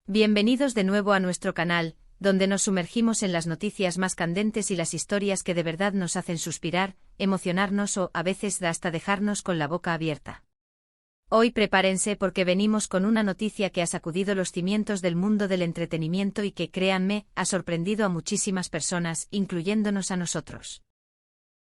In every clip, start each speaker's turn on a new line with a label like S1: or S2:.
S1: Bienvenidos de nuevo a nuestro canal, donde nos sumergimos en las noticias más candentes y las historias que de verdad nos hacen suspirar, emocionarnos o, a veces, hasta dejarnos con la boca abierta. Hoy prepárense porque venimos con una noticia que ha sacudido los cimientos del mundo del entretenimiento y que, créanme, ha sorprendido a muchísimas personas, incluyéndonos a nosotros.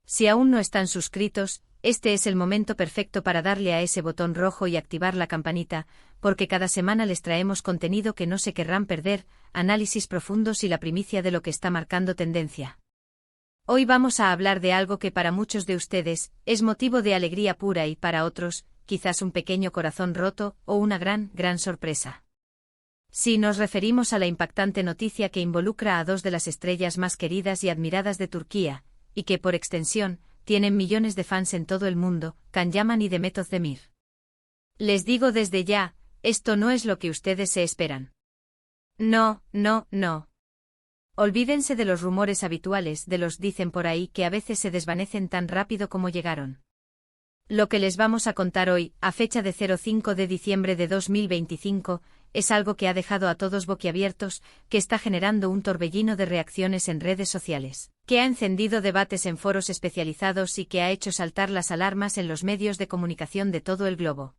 S1: Si aún no están suscritos, este es el momento perfecto para darle a ese botón rojo y activar la campanita, porque cada semana les traemos contenido que no se querrán perder, análisis profundos y la primicia de lo que está marcando tendencia. Hoy vamos a hablar de algo que para muchos de ustedes es motivo de alegría pura y para otros, quizás un pequeño corazón roto o una gran sorpresa. Sí, nos referimos a la impactante noticia que involucra a dos de las estrellas más queridas y admiradas de Turquía, y que, por extensión, tienen millones de fans en todo el mundo, Can Yaman y Demet Özdemir. Les digo desde ya, esto no es lo que ustedes se esperan. No. Olvídense de los rumores habituales, de los dicen por ahí que a veces se desvanecen tan rápido como llegaron. Lo que les vamos a contar hoy, a fecha de 05 de diciembre de 2025, es algo que ha dejado a todos boquiabiertos, que está generando un torbellino de reacciones en redes sociales, que ha encendido debates en foros especializados y que ha hecho saltar las alarmas en los medios de comunicación de todo el globo.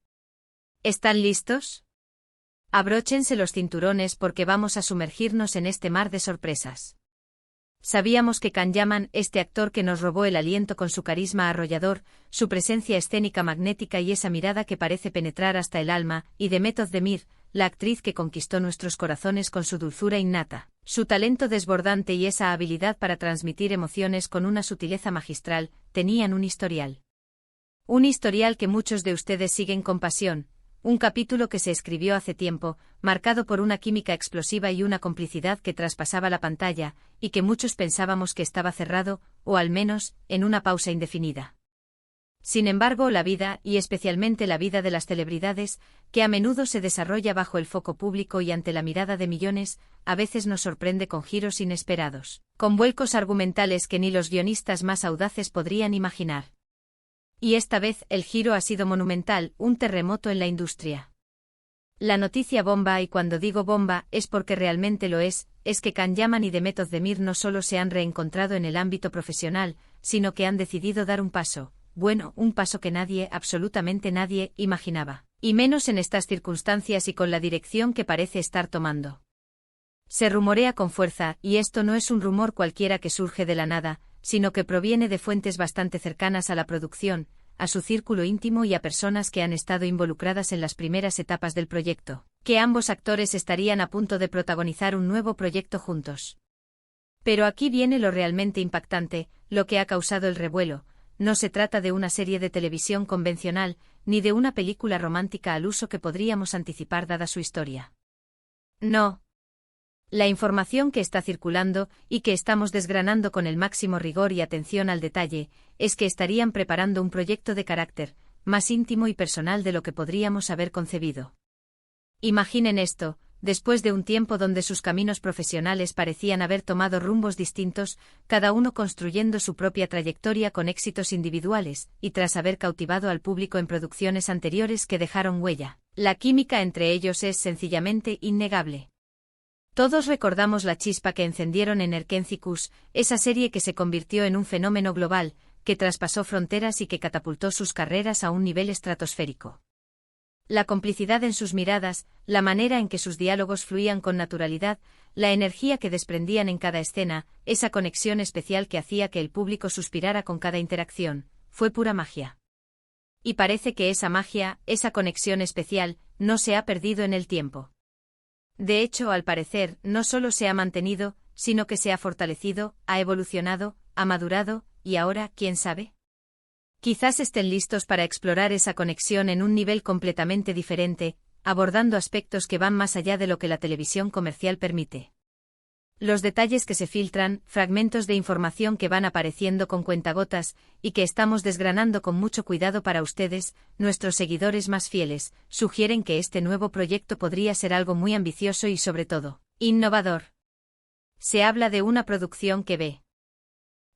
S1: ¿Están listos? Abróchense los cinturones porque vamos a sumergirnos en este mar de sorpresas. Sabíamos que Can Yaman, este actor que nos robó el aliento con su carisma arrollador, su presencia escénica magnética y esa mirada que parece penetrar hasta el alma, y Demet Özdemir, la actriz que conquistó nuestros corazones con su dulzura innata, su talento desbordante y esa habilidad para transmitir emociones con una sutileza magistral, tenían un historial. Un historial que muchos de ustedes siguen con pasión. Un capítulo que se escribió hace tiempo, marcado por una química explosiva y una complicidad que traspasaba la pantalla, y que muchos pensábamos que estaba cerrado, o al menos, en una pausa indefinida. Sin embargo, la vida, y especialmente la vida de las celebridades, que a menudo se desarrolla bajo el foco público y ante la mirada de millones, a veces nos sorprende con giros inesperados, con vuelcos argumentales que ni los guionistas más audaces podrían imaginar. Y esta vez el giro ha sido monumental, un terremoto en la industria. La noticia bomba, y cuando digo bomba es porque realmente lo es que Can Yaman y Demet Özdemir no solo se han reencontrado en el ámbito profesional, sino que han decidido dar un paso, un paso que nadie, absolutamente nadie, imaginaba, y menos en estas circunstancias y con la dirección que parece estar tomando. Se rumorea con fuerza, y esto no es un rumor cualquiera que surge de la nada, sino que proviene de fuentes bastante cercanas a la producción, a su círculo íntimo y a personas que han estado involucradas en las primeras etapas del proyecto, que ambos actores estarían a punto de protagonizar un nuevo proyecto juntos. Pero aquí viene lo realmente impactante, lo que ha causado el revuelo. No se trata de una serie de televisión convencional, ni de una película romántica al uso que podríamos anticipar dada su historia. No. La información que está circulando, y que estamos desgranando con el máximo rigor y atención al detalle, es que estarían preparando un proyecto de carácter, más íntimo y personal de lo que podríamos haber concebido. Imaginen esto, después de un tiempo donde sus caminos profesionales parecían haber tomado rumbos distintos, cada uno construyendo su propia trayectoria con éxitos individuales, y tras haber cautivado al público en producciones anteriores que dejaron huella, la química entre ellos es sencillamente innegable. Todos recordamos la chispa que encendieron en Erkencikus, esa serie que se convirtió en un fenómeno global, que traspasó fronteras y que catapultó sus carreras a un nivel estratosférico. La complicidad en sus miradas, la manera en que sus diálogos fluían con naturalidad, la energía que desprendían en cada escena, esa conexión especial que hacía que el público suspirara con cada interacción, fue pura magia. Y parece que esa magia, esa conexión especial, no se ha perdido en el tiempo. De hecho, al parecer, no solo se ha mantenido, sino que se ha fortalecido, ha evolucionado, ha madurado, y ahora, ¿quién sabe? Quizás estén listos para explorar esa conexión en un nivel completamente diferente, abordando aspectos que van más allá de lo que la televisión comercial permite. Los detalles que se filtran, fragmentos de información que van apareciendo con cuentagotas, y que estamos desgranando con mucho cuidado para ustedes, nuestros seguidores más fieles, sugieren que este nuevo proyecto podría ser algo muy ambicioso y sobre todo, innovador. Se habla de una producción que ve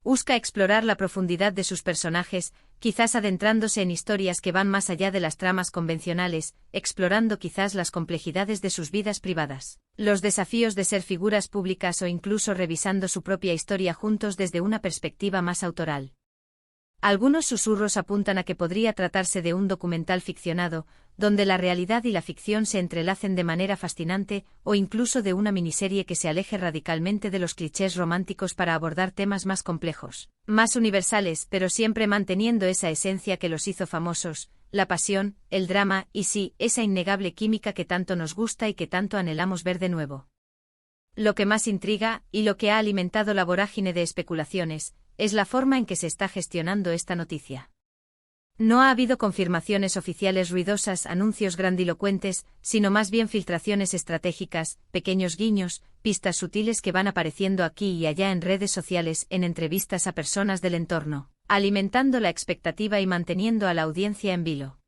S1: Busca explorar la profundidad de sus personajes, quizás adentrándose en historias que van más allá de las tramas convencionales, explorando quizás las complejidades de sus vidas privadas, los desafíos de ser figuras públicas o incluso revisando su propia historia juntos desde una perspectiva más autoral. Algunos susurros apuntan a que podría tratarse de un documental ficcionado, donde la realidad y la ficción se entrelacen de manera fascinante, o incluso de una miniserie que se aleje radicalmente de los clichés románticos para abordar temas más complejos, más universales, pero siempre manteniendo esa esencia que los hizo famosos, la pasión, el drama y sí, esa innegable química que tanto nos gusta y que tanto anhelamos ver de nuevo. Lo que más intriga, y lo que ha alimentado la vorágine de especulaciones, es la forma en que se está gestionando esta noticia. No ha habido confirmaciones oficiales ruidosas, anuncios grandilocuentes, sino más bien filtraciones estratégicas, pequeños guiños, pistas sutiles que van apareciendo aquí y allá en redes sociales, en entrevistas a personas del entorno, alimentando la expectativa y manteniendo a la audiencia en vilo.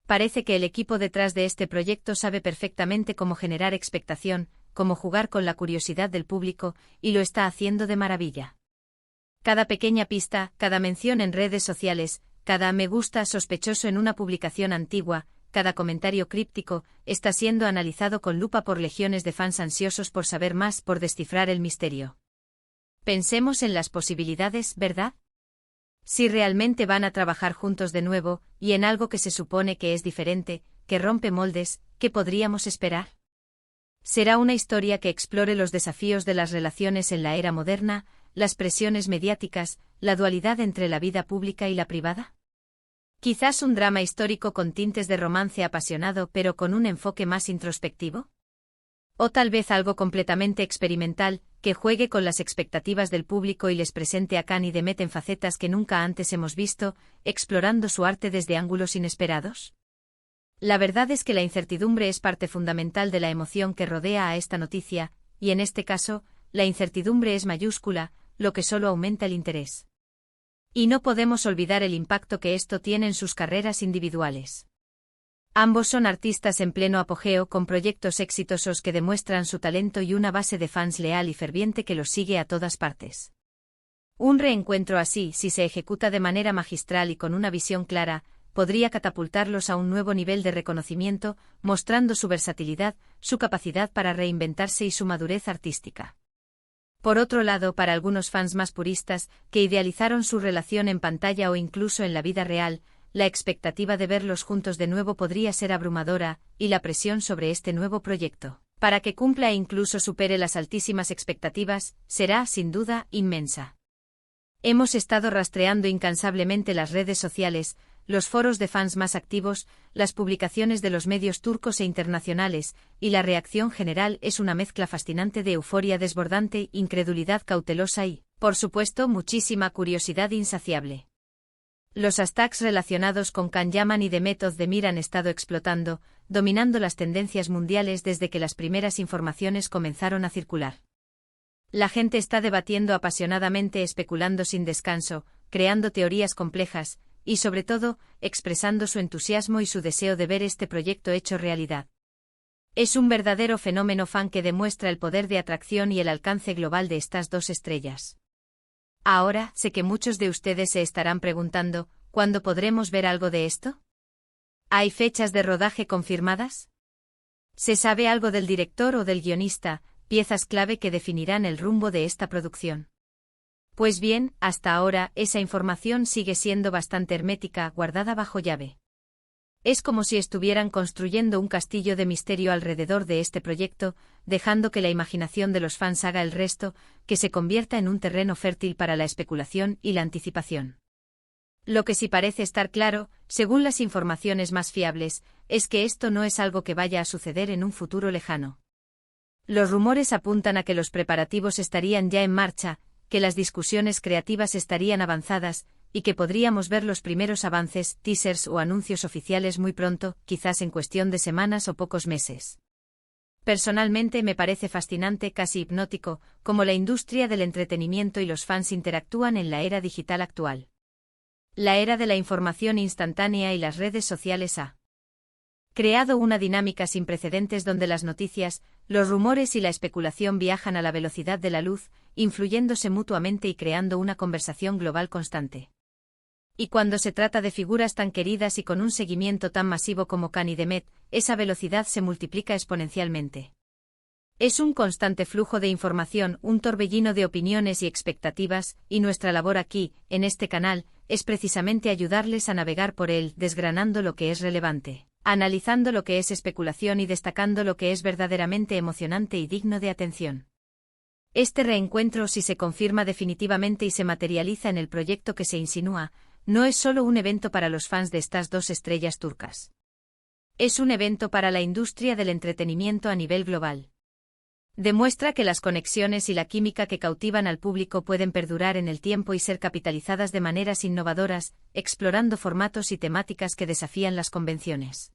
S1: Parece que el equipo detrás de este proyecto sabe perfectamente cómo generar expectación, cómo jugar con la curiosidad del público, y lo está haciendo de maravilla. Cada pequeña pista, cada mención en redes sociales, cada me gusta sospechoso en una publicación antigua, cada comentario críptico, está siendo analizado con lupa por legiones de fans ansiosos por saber más, por descifrar el misterio. Pensemos en las posibilidades, ¿verdad? Si realmente van a trabajar juntos de nuevo, y en algo que se supone que es diferente, que rompe moldes, ¿qué podríamos esperar? ¿Será una historia que explore los desafíos de las relaciones en la era moderna, las presiones mediáticas, la dualidad entre la vida pública y la privada? ¿Quizás un drama histórico con tintes de romance apasionado pero con un enfoque más introspectivo? ¿O tal vez algo completamente experimental, que juegue con las expectativas del público y les presente a Khan y Demet en facetas que nunca antes hemos visto, explorando su arte desde ángulos inesperados? La verdad es que la incertidumbre es parte fundamental de la emoción que rodea a esta noticia, y en este caso, la incertidumbre es mayúscula, lo que solo aumenta el interés. Y no podemos olvidar el impacto que esto tiene en sus carreras individuales. Ambos son artistas en pleno apogeo con proyectos exitosos que demuestran su talento y una base de fans leal y ferviente que los sigue a todas partes. Un reencuentro así, si se ejecuta de manera magistral y con una visión clara, podría catapultarlos a un nuevo nivel de reconocimiento, mostrando su versatilidad, su capacidad para reinventarse y su madurez artística. Por otro lado, para algunos fans más puristas, que idealizaron su relación en pantalla o incluso en la vida real, la expectativa de verlos juntos de nuevo podría ser abrumadora, y la presión sobre este nuevo proyecto, para que cumpla e incluso supere las altísimas expectativas, será, sin duda, inmensa. Hemos estado rastreando incansablemente las redes sociales, los foros de fans más activos, las publicaciones de los medios turcos e internacionales, y la reacción general es una mezcla fascinante de euforia desbordante, incredulidad cautelosa y, por supuesto, muchísima curiosidad insaciable. Los hashtags relacionados con Can Yaman y Demet Özdemir han estado explotando, dominando las tendencias mundiales desde que las primeras informaciones comenzaron a circular. La gente está debatiendo apasionadamente, especulando sin descanso, creando teorías complejas, y sobre todo, expresando su entusiasmo y su deseo de ver este proyecto hecho realidad. Es un verdadero fenómeno fan que demuestra el poder de atracción y el alcance global de estas dos estrellas. Ahora, sé que muchos de ustedes se estarán preguntando, ¿cuándo podremos ver algo de esto? ¿Hay fechas de rodaje confirmadas? ¿Se sabe algo del director o del guionista, piezas clave que definirán el rumbo de esta producción? Pues bien, hasta ahora, esa información sigue siendo bastante hermética, guardada bajo llave. Es como si estuvieran construyendo un castillo de misterio alrededor de este proyecto, dejando que la imaginación de los fans haga el resto, que se convierta en un terreno fértil para la especulación y la anticipación. Lo que sí parece estar claro, según las informaciones más fiables, es que esto no es algo que vaya a suceder en un futuro lejano. Los rumores apuntan a que los preparativos estarían ya en marcha, que las discusiones creativas estarían avanzadas, y que podríamos ver los primeros avances, teasers o anuncios oficiales muy pronto, quizás en cuestión de semanas o pocos meses. Personalmente me parece fascinante, casi hipnótico, cómo la industria del entretenimiento y los fans interactúan en la era digital actual. La era de la información instantánea y las redes sociales ha Creado una dinámica sin precedentes donde las noticias, los rumores y la especulación viajan a la velocidad de la luz, influyéndose mutuamente y creando una conversación global constante. Y cuando se trata de figuras tan queridas y con un seguimiento tan masivo como Khan y Demet, esa velocidad se multiplica exponencialmente. Es un constante flujo de información, un torbellino de opiniones y expectativas, y nuestra labor aquí, en este canal, es precisamente ayudarles a navegar por él, desgranando lo que es relevante, analizando lo que es especulación y destacando lo que es verdaderamente emocionante y digno de atención. Este reencuentro, si se confirma definitivamente y se materializa en el proyecto que se insinúa, no es solo un evento para los fans de estas dos estrellas turcas. Es un evento para la industria del entretenimiento a nivel global. Demuestra que las conexiones y la química que cautivan al público pueden perdurar en el tiempo y ser capitalizadas de maneras innovadoras, explorando formatos y temáticas que desafían las convenciones.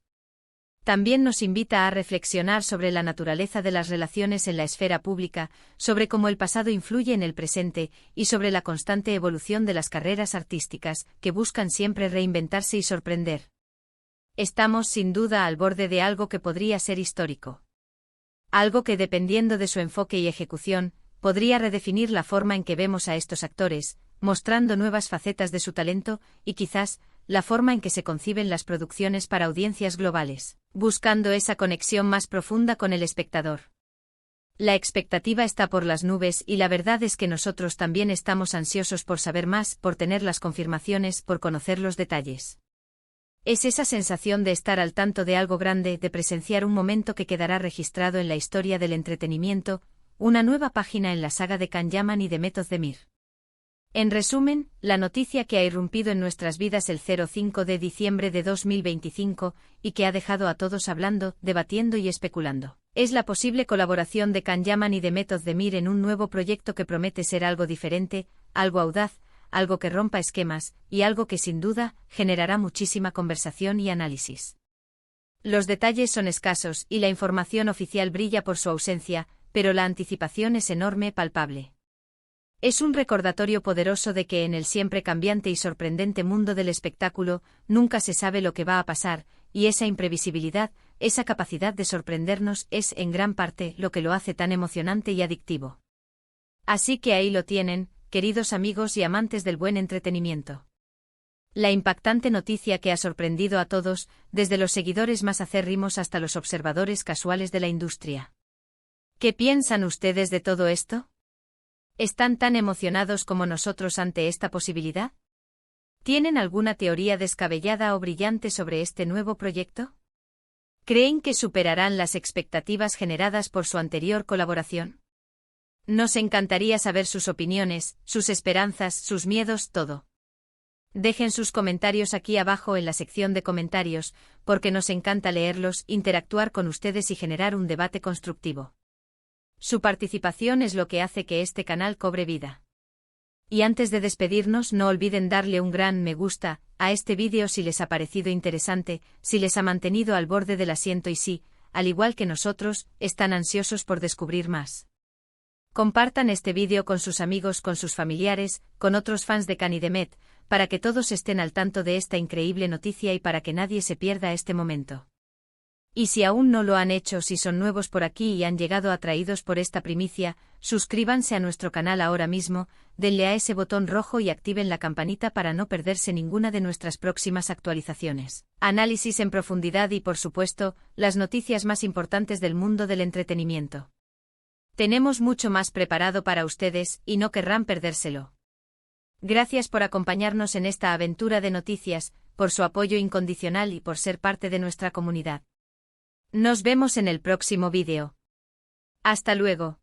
S1: También nos invita a reflexionar sobre la naturaleza de las relaciones en la esfera pública, sobre cómo el pasado influye en el presente y sobre la constante evolución de las carreras artísticas, que buscan siempre reinventarse y sorprender. Estamos sin duda al borde de algo que podría ser histórico. Algo que, dependiendo de su enfoque y ejecución, podría redefinir la forma en que vemos a estos actores, mostrando nuevas facetas de su talento y quizás la forma en que se conciben las producciones para audiencias globales, buscando esa conexión más profunda con el espectador. La expectativa está por las nubes y la verdad es que nosotros también estamos ansiosos por saber más, por tener las confirmaciones, por conocer los detalles. Es esa sensación de estar al tanto de algo grande, de presenciar un momento que quedará registrado en la historia del entretenimiento, una nueva página en la saga de Can Yaman y Demet Özdemir. En resumen, la noticia que ha irrumpido en nuestras vidas el 05 de diciembre de 2025 y que ha dejado a todos hablando, debatiendo y especulando, es la posible colaboración de Can Yaman y Demet Özdemir en un nuevo proyecto que promete ser algo diferente, algo audaz, algo que rompa esquemas, y algo que sin duda generará muchísima conversación y análisis. Los detalles son escasos y la información oficial brilla por su ausencia, pero la anticipación es enorme, palpable. Es un recordatorio poderoso de que en el siempre cambiante y sorprendente mundo del espectáculo, nunca se sabe lo que va a pasar, y esa imprevisibilidad, esa capacidad de sorprendernos es en gran parte lo que lo hace tan emocionante y adictivo. Así que ahí lo tienen, queridos amigos y amantes del buen entretenimiento. La impactante noticia que ha sorprendido a todos, desde los seguidores más acérrimos hasta los observadores casuales de la industria. ¿Qué piensan ustedes de todo esto? ¿Están tan emocionados como nosotros ante esta posibilidad? ¿Tienen alguna teoría descabellada o brillante sobre este nuevo proyecto? ¿Creen que superarán las expectativas generadas por su anterior colaboración? Nos encantaría saber sus opiniones, sus esperanzas, sus miedos, todo. Dejen sus comentarios aquí abajo en la sección de comentarios, porque nos encanta leerlos, interactuar con ustedes y generar un debate constructivo. Su participación es lo que hace que este canal cobre vida. Y antes de despedirnos, no olviden darle un gran me gusta a este vídeo si les ha parecido interesante, si les ha mantenido al borde del asiento y si, al igual que nosotros, están ansiosos por descubrir más. Compartan este vídeo con sus amigos, con sus familiares, con otros fans de Can y Demet, para que todos estén al tanto de esta increíble noticia y para que nadie se pierda este momento. Y si aún no lo han hecho, si son nuevos por aquí y han llegado atraídos por esta primicia, suscríbanse a nuestro canal ahora mismo, denle a ese botón rojo y activen la campanita para no perderse ninguna de nuestras próximas actualizaciones, análisis en profundidad y, por supuesto, las noticias más importantes del mundo del entretenimiento. Tenemos mucho más preparado para ustedes y no querrán perdérselo. Gracias por acompañarnos en esta aventura de noticias, por su apoyo incondicional y por ser parte de nuestra comunidad. Nos vemos en el próximo vídeo. Hasta luego.